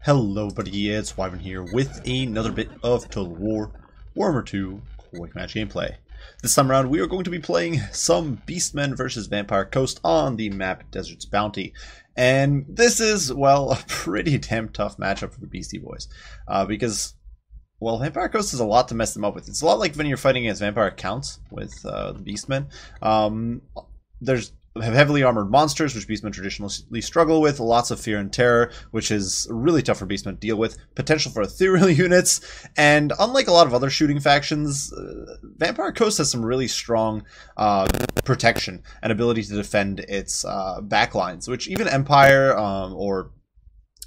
Hello buddy, it's Swarmin here with another bit of Total War Warhammer 2 Quick Match gameplay. This time around we are going to be playing some Beastmen versus Vampire Coast on the map Desert's Bounty. And this is, well, a pretty damn tough matchup for the Beastie Boys. Because, well, Vampire Coast is a lot to mess them up with. It's a lot like when you're fighting against Vampire Counts with the Beastmen. There's heavily armored monsters, which Beastmen traditionally struggle with, lots of fear and terror, which is really tough for Beastmen to deal with, potential for ethereal units, and unlike a lot of other shooting factions, Vampire Coast has some really strong protection and ability to defend its backlines, which even Empire or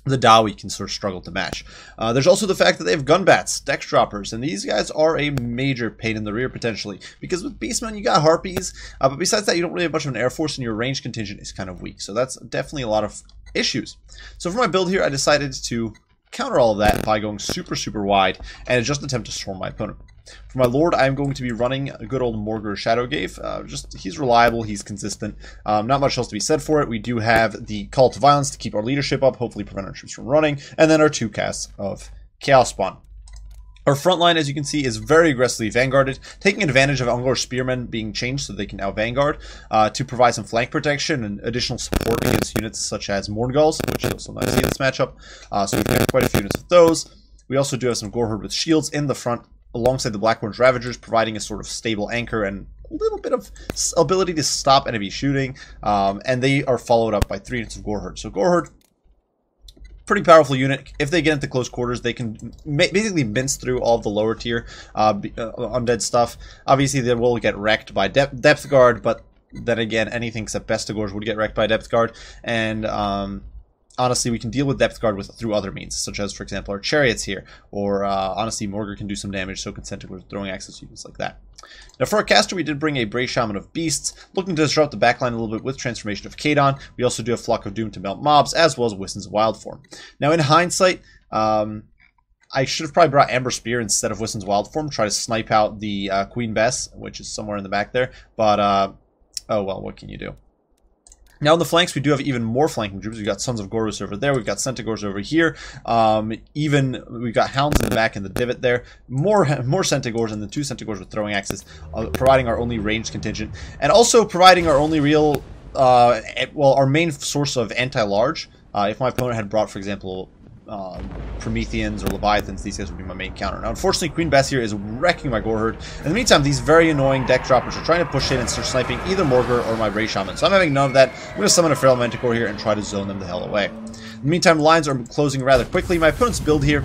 the Dowie can sort of struggle to match. There's also the fact that they have gun bats, dex droppers, and these guys are a major pain in the rear potentially, because with Beastmen you got Harpies, but besides that you don't really have much of an air force and your range contingent is kind of weak, so that's definitely a lot of issues. So for my build here I decided to counter all of that by going super wide and just attempt to storm my opponent. For my Lord, I'm going to be running a good old Morgr Shadowgave. He's reliable, he's consistent. Not much else to be said for it. We do have the Call to Violence to keep our leadership up, hopefully prevent our troops from running, and then our 2 casts of Chaos Spawn. Our front line, as you can see, is very aggressively vanguarded, taking advantage of Ungor Spearmen being changed so they can now vanguard to provide some flank protection and additional support against units such as Morngulls, which you'll sometimes see in this matchup. So we've got quite a few units of those. We also do have some Goreherd with shields in the front, alongside the Blackhorn's Ravagers, providing a sort of stable anchor and a little bit of ability to stop enemy shooting, and they are followed up by 3 units of Goreherd. So Goreherd, pretty powerful unit. If they get into close quarters, they can basically mince through all of the lower tier undead stuff. Obviously, they will get wrecked by Depth Guard, but then again, anything except Bestigors would get wrecked by Depth Guard, and honestly, we can deal with Depth Guard through other means, such as, for example, our Chariots here, or honestly, Morgr can do some damage, so can Centaurs throwing access units like that. Now, for our caster, we did bring a Brave Shaman of Beasts, looking to disrupt the backline a little bit with Transformation of Kadon. We also do have Flock of Doom to melt mobs, as well as Wiston's Wild Form. Now, in hindsight, I should have probably brought Amber Spear instead of Wiston's Wild Form, try to snipe out the Queen Bess, which is somewhere in the back there, but, oh well, what can you do? Now on the flanks, we do have even more flanking troops. We've got Sons of Gorus over there. We've got Centaurs over here. Even we've got Hounds in the back in the divot there. More Centaurs and the 2 Centaurs with throwing axes, providing our only ranged contingent, and also providing our only real, well, our main source of anti-large. If my opponent had brought, for example, Prometheans or Leviathans, these guys would be my main counter. Now, unfortunately, Queen Bess here is wrecking my Goreherd. In the meantime, these very annoying deck droppers are trying to push in and start sniping either Morgr or my Brave Shaman. So I'm having none of that. I'm going to summon a Feral Manticore here and try to zone them the hell away. In the meantime, lines are closing rather quickly. My opponent's build here,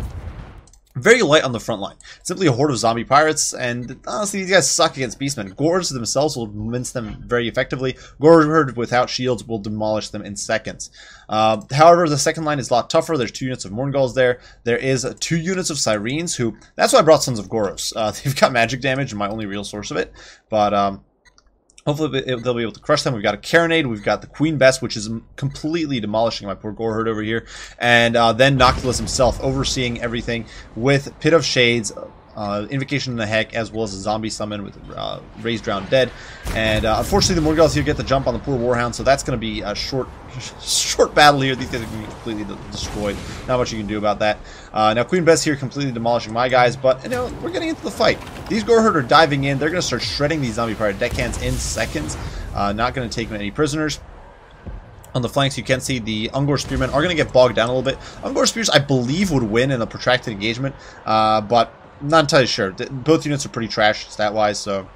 very light on the front line. Simply a horde of zombie pirates, and honestly, these guys suck against Beastmen. Gords themselves will mince them very effectively. Goreherd without shields will demolish them in seconds. However, the second line is a lot tougher. There's 2 units of Morngulls there. There is 2 units of Syrenes, who, that's why I brought Sons of Goros. They've got magic damage, and my only real source of it, but hopefully they'll be able to crush them. We've got a Carronade, we've got the Queen Bess, which is completely demolishing my poor Goreherd over here, and then Noctilus himself overseeing everything with Pit of Shades, Invocation in the Heck, as well as a zombie summon with Raise Drowned Dead. And unfortunately the Morgulls here get the jump on the poor Warhound, so that's going to be a short battle here. These guys are going to be completely destroyed. Not much you can do about that. Now Queen Bess here completely demolishing my guys, but you know, we're getting into the fight. These Goreherd are diving in. They're going to start shredding these zombie pirate deckhands in seconds. Not going to take any prisoners. On the flanks, you can see the Ungor Spearmen are going to get bogged down a little bit. Ungor Spears, I believe, would win in a protracted engagement, but not entirely sure. Both units are pretty trash stat-wise, so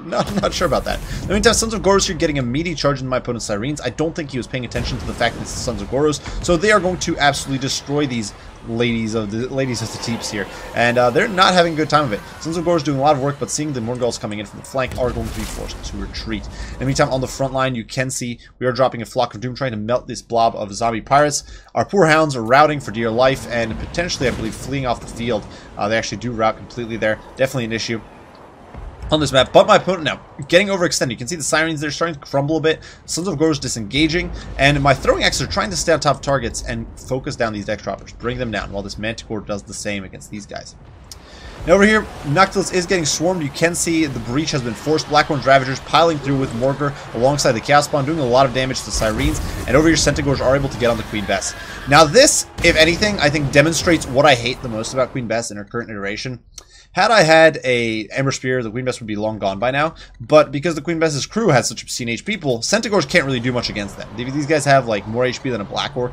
not sure about that. In the meantime, Sons of Goros here getting a meaty charge into my opponent's Syrenes. I don't think he was paying attention to the fact that it's the Sons of Goros, so they are going to absolutely destroy these ladies of the Teeps here, and they're not having a good time of it. Sons of Goros doing a lot of work, but seeing the Morngulls coming in from the flank are going to be forced to retreat. In the meantime, on the front line, you can see we are dropping a Flock of Doom, trying to melt this blob of zombie pirates. Our poor Hounds are routing for dear life, and potentially, I believe, fleeing off the field. They actually do rout completely there. Definitely an issue on this map, but my opponent now getting overextended. You can see the Sirens there starting to crumble a bit. Sons of Goros disengaging, and my throwing axes are trying to stay on top of targets and focus down these deck droppers, bring them down, while this Manticore does the same against these guys. Now over here, Noctilus is getting swarmed. You can see the breach has been forced. Black Orange Ravagers piling through with Morgar alongside the Chaos Spawn, doing a lot of damage to the Sirens. And over here, Centaurs are able to get on the Queen Bess. Now this, if anything, I think demonstrates what I hate the most about Queen Bess in her current iteration. Had I had a Ember Spear, the Queen Bess would be long gone by now. But because the Queen Bess's crew has such obscene HP pool, Centaurs can't really do much against them. These guys have like more HP than a Black Orc.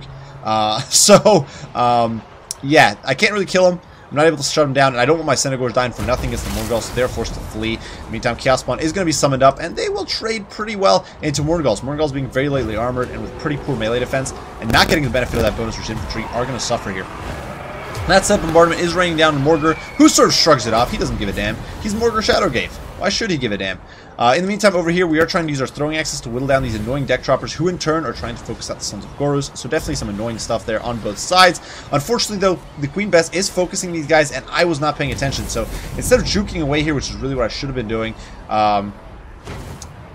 Yeah, I can't really kill them. I'm not able to shut them down, and I don't want my Centaurs dying for nothing against the Morgulls, so they're forced to flee. In the meantime, Chaos Spawn is going to be summoned up, and they will trade pretty well into Morgulls. Morgulls being very lightly armored and with pretty poor melee defense, and not getting the benefit of that bonus for infantry are going to suffer here. That said, Bombardment is raining down on Morgar, who sort of shrugs it off. He doesn't give a damn. He's Morgar Shadowgave. Why should he give a damn? In the meantime, over here, we are trying to use our throwing axes to whittle down these annoying deck droppers, who in turn are trying to focus out the Sons of Goros. So definitely some annoying stuff there on both sides. Unfortunately, though, the Queen Bess is focusing these guys, and I was not paying attention. So instead of juking away here, which is really what I should have been doing,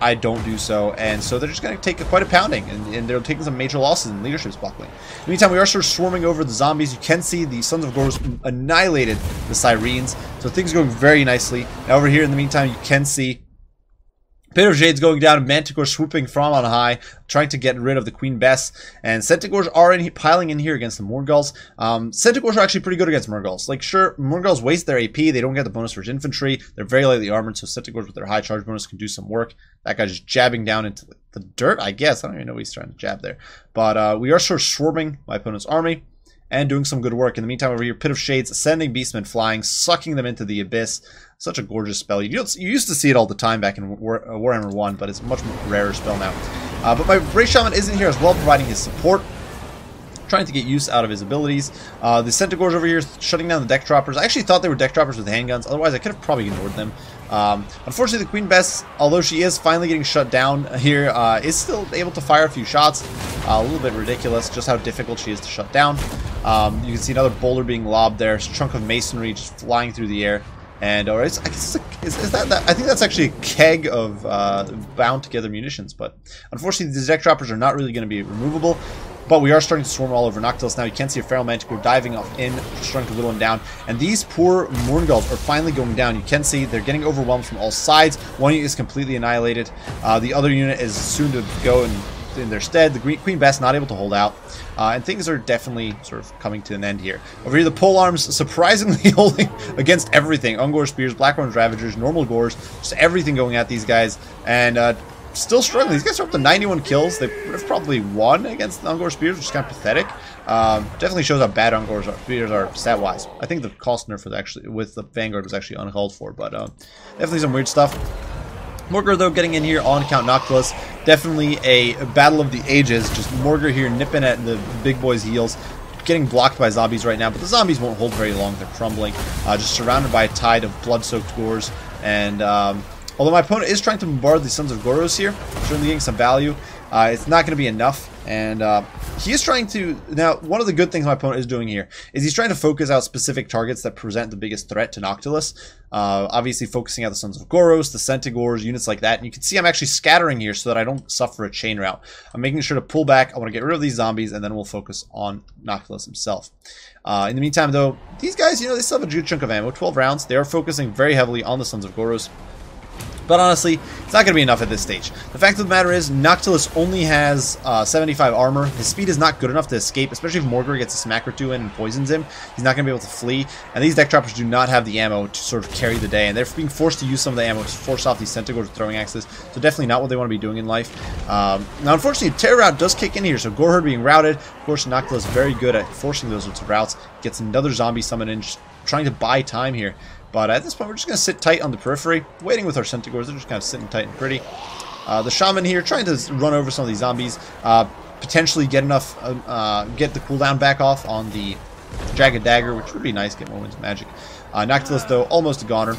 I don't do so, and so they're just going to take quite a pounding, and they're taking some major losses in leadership buckling. In the meantime, we are sort of swarming over the zombies. You can see the Sons of Goros annihilated the Sirens, so things are going very nicely. Now over here, in the meantime, you can see Pit of Jades going down, and Manticore swooping from on high, trying to get rid of the Queen Bess, and Centaurs are piling in here against the Morgulls. Centaurs are actually pretty good against Morgulls. Like, sure, Morgulls waste their AP, they don't get the bonus for infantry, they're very lightly armored, so Centaurs with their high charge bonus can do some work. That guy's just jabbing down into the dirt, I guess. I don't even know what he's trying to jab there. But we are sort of swarming my opponent's army, and doing some good work. In the meantime, over here, Pit of Shades, sending Beastmen flying, sucking them into the abyss. Such a gorgeous spell. You used to see it all the time back in Warhammer 1, but it's a much more rarer spell now. But my Ray Shaman is in here as well, providing his support, trying to get use out of his abilities. The Centaurs over here shutting down the deck droppers. I actually thought they were deck droppers with handguns, otherwise I could have probably ignored them. Unfortunately, the Queen Bess, although she is finally getting shut down here, is still able to fire a few shots. A little bit ridiculous just how difficult she is to shut down. You can see another boulder being lobbed there, a chunk of masonry just flying through the air. And I guess is that I think that's actually a keg of bound together munitions, but unfortunately these deck droppers are not really going to be removable. But we are starting to swarm all over Noctilus now. You can see a Feral Manticore diving off in, starting to whittle him down. And these poor Morgulls are finally going down. You can see they're getting overwhelmed from all sides. One unit is completely annihilated. The other unit is soon to go in their stead. The Queen Bess not able to hold out. And things are definitely sort of coming to an end here. Over here, the pole arms surprisingly holding against everything. Ungor Spears, Black Orange Ravagers, normal Gores, just everything going at these guys. And still struggling. These guys are up to 91 kills. They would have probably won against the Ungor Spears, which is kind of pathetic. Definitely shows how bad Ungor Spears are stat-wise. I think the cost nerf with the Vanguard was actually uncalled for, but definitely some weird stuff. Morgar, though, getting in here on Count Noctilus. Definitely a battle of the ages. Just Morgar here nipping at the big boy's heels. Getting blocked by zombies right now, but the zombies won't hold very long. They're crumbling. Just surrounded by a tide of blood-soaked Gores. And although my opponent is trying to bombard the Sons of Goros here, certainly getting some value, it's not going to be enough. And he is trying to... Now, one of the good things my opponent is doing here is he's trying to focus out specific targets that present the biggest threat to Noctilus. Obviously focusing out the Sons of Goros, the Centaurs, units like that. And you can see I'm actually scattering here so that I don't suffer a chain route. I'm making sure to pull back. I want to get rid of these zombies, and then we'll focus on Noctilus himself. In the meantime, though, these guys, you know, they still have a good chunk of ammo. 12 rounds. They are focusing very heavily on the Sons of Goros. But honestly, it's not going to be enough at this stage. The fact of the matter is, Noctilus only has 75 armor. His speed is not good enough to escape, especially if Morgar gets a smack or two in and poisons him. He's not going to be able to flee. And these deck droppers do not have the ammo to sort of carry the day. And they're being forced to use some of the ammo to force off these Centaurs with throwing axes. So definitely not what they want to be doing in life. Now, unfortunately, Terror Route does kick in here. So Goreherd being routed. Of course, Noctilus very good at forcing those sorts of routes. Gets another zombie summon in, just trying to buy time here. But at this point, we're just going to sit tight on the periphery, waiting with our Centaurs. They're just kind of sitting tight and pretty. The Shaman here, trying to run over some of these zombies. Potentially get enough, get the cooldown back off on the Jagged Dagger, which would be nice, get more Winds of Magic. Noctilus, though, almost a goner.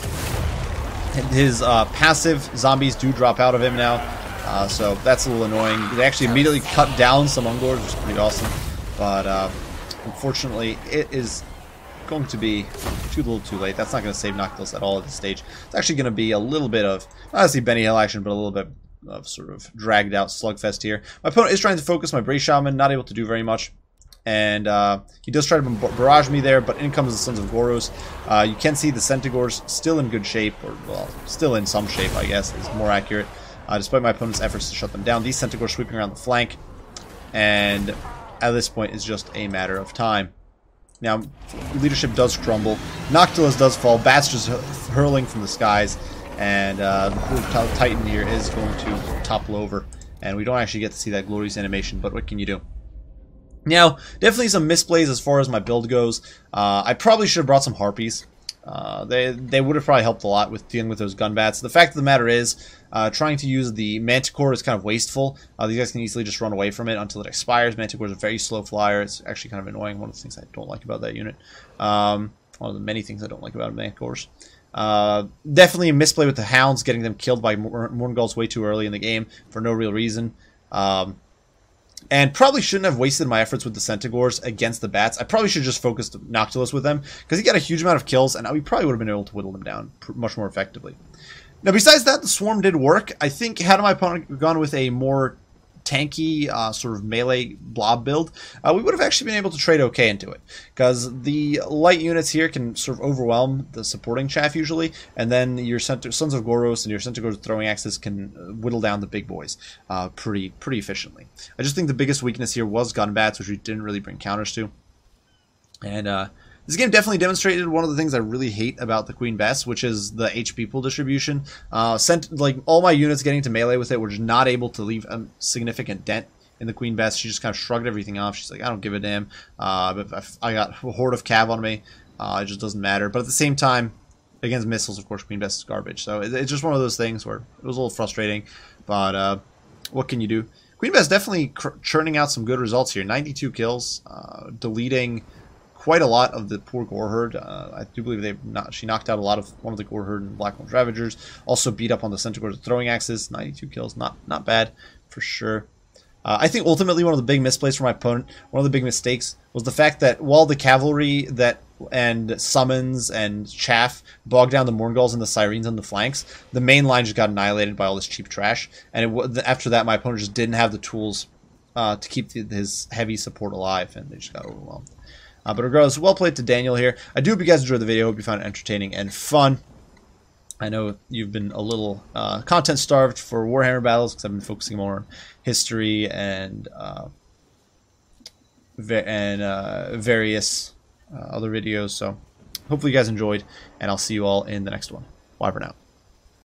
His passive zombies do drop out of him now, so that's a little annoying. They actually immediately cut down some Ungors, which is pretty awesome. But unfortunately, it is going to be too little too late. That's not going to save Noctilus at all at this stage. It's actually going to be a little bit of, not honestly Benny Hill action, but a little bit of sort of dragged out slugfest here. My opponent is trying to focus my Bray Shaman, not able to do very much. And he does try to barrage me there, but in comes the Sons of Goros. You can see the Centaurs still in good shape, or, well, still in some shape, I guess, is more accurate, despite my opponent's efforts to shut them down. These Centaurs sweeping around the flank, and at this point, it's just a matter of time. Now, leadership does crumble. Noctilus does fall. Bats just hurling from the skies, and the Titan here is going to topple over. And we don't actually get to see that glorious animation, but what can you do? Now, definitely some misplays as far as my build goes. I probably should have brought some Harpies. They would have probably helped a lot with dealing with those gun bats. The fact of the matter is, trying to use the Manticore is kind of wasteful. These guys can easily just run away from it until it expires. Manticore is a very slow flyer. It's actually kind of annoying. One of the things I don't like about that unit. One of the many things I don't like about Manticores. Definitely a misplay with the Hounds, getting them killed by Morngulls way too early in the game for no real reason. And probably shouldn't have wasted my efforts with the Centaurs against the Bats. I probably should have just focused Noctilus with them, because he got a huge amount of kills, and we probably would have been able to whittle them down much more effectively. Now, besides that, the Swarm did work. I think, had my opponent gone with a more tanky sort of melee blob build, we would have actually been able to trade okay into it, because the light units here can sort of overwhelm the supporting chaff usually, and then your Sons of Goros and your Centaurs throwing axes can whittle down the big boys pretty efficiently. I just think the biggest weakness here was gun bats, which we didn't really bring counters to, and this game definitely demonstrated one of the things I really hate about the Queen Bess, which is the HP pool distribution. Like, all my units getting to melee with it were just not able to leave a significant dent in the Queen Bess. She just kind of shrugged everything off. She's like, I don't give a damn. But I got a horde of cav on me. It just doesn't matter. But at the same time, against missiles, of course, Queen Bess is garbage. So it's just one of those things where it was a little frustrating. But what can you do? Queen Bess definitely churning out some good results here. 92 kills, deleting quite a lot of the poor Gore Herd. I do believe she knocked out one of the Gore Herd and Black Wolf Ravagers. Also beat up on the Centaurs with throwing axes. 92 kills, not bad for sure. I think ultimately one of the big misplays for my opponent, one of the big mistakes, was the fact that while the cavalry and summons and chaff bogged down the Morngulls and the Sirens on the flanks, the main line just got annihilated by all this cheap trash. And after that, my opponent just didn't have the tools to keep his heavy support alive, and they just got overwhelmed. But regardless, well played to Daniel here. I do hope you guys enjoyed the video. Hope you found it entertaining and fun. I know you've been a little content starved for Warhammer battles, because I've been focusing more on history and various other videos. So hopefully you guys enjoyed, and I'll see you all in the next one. Bye for now.